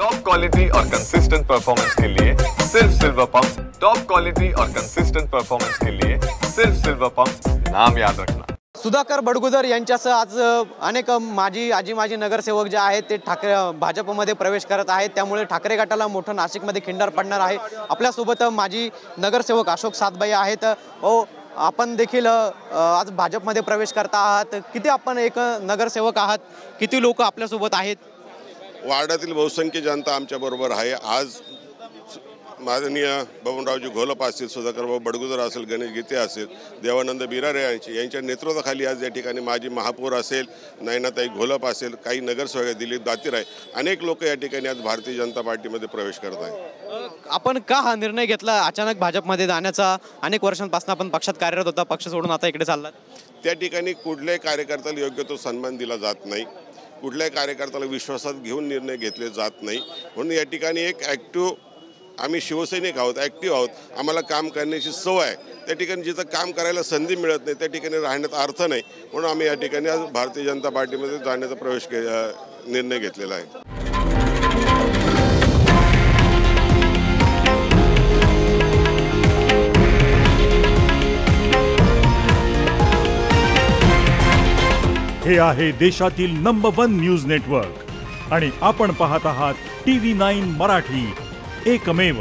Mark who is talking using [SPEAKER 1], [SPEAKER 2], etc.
[SPEAKER 1] Top quality और consistent performance के लिए सिर्फ सिल्वर पंप्स। टॉप क्वालिटी और कंसिस्टेंट परफॉर्मेंस के लिए सिर्फ सिल्वर पंप्स, नाम याद रखना।
[SPEAKER 2] सुधाकर बडगुजर यांच्यासह आज अनेक माजी नगरसेवक जे आहेत ते भाजपमध्ये प्रवेश करत आहेत, त्यामुळे ठाकरे गटाला मोठं नाशिकमध्ये खिंडार पडणार आहे। आपल्यासोबत माजी नगरसेवक अशोक सातबाई आहेत। आपण देखील आज भाजपमध्ये प्रवेश करता आहात, किती आपण एक नगरसेवक आहात, किती लोक आपल्यासोबत आहेत?
[SPEAKER 3] वार्डातील बहुसंख्य जनता आमच्या बरोबर आहे। आज माननीय बबनरावजी घोलप असतील, सुधाकरभाऊ बडगुजर असेल, गणेश गीते असेल, देवानंद बिरारे यांच्या नेतृत्वाखाली आज या ठिकाणी माजी महापौर असेल, नयनाताई घोलप असेल, काही नगरसेवक दिलीप दातीराय, अनेक लोक या ठिकाणी आज भारतीय जनता पार्टीमध्ये प्रवेश करत आहेत।
[SPEAKER 2] आपण का हा निर्णय घेतला अचानक भाजपमध्ये जाण्याचा? अनेक वर्षांपासून आपण पक्षात कार्यरत होता, पक्ष सोडून आता इकडे चाललात।
[SPEAKER 3] त्या ठिकाणी कुठल्याही कार्यकर्त्याला योग्य तो सन्मान दिला जात नाही, कुठल्याही कार्यकर्त्याला विश्वासात घेऊन निर्णय घेतले जात नाही। म्हणून या ठिकाणी एक ॲक्टिव्ह आम्ही शिवसैनिक आहोत, ॲक्टिव्ह आहोत, आम्हाला काम करण्याची सवय आहे। त्या ठिकाणी जिथं काम करायला संधी मिळत नाही त्या ठिकाणी राहण्यात अर्थ नाही, म्हणून आम्ही या ठिकाणी आज भारतीय जनता पार्टीमध्ये जाण्याचा निर्णय घेतलेला आहे।
[SPEAKER 4] हे आहे देशातील नंबर 1 न्यूज नेटवर्क आणि आपण पाहत आहात TV9 मराठी, एकमेव।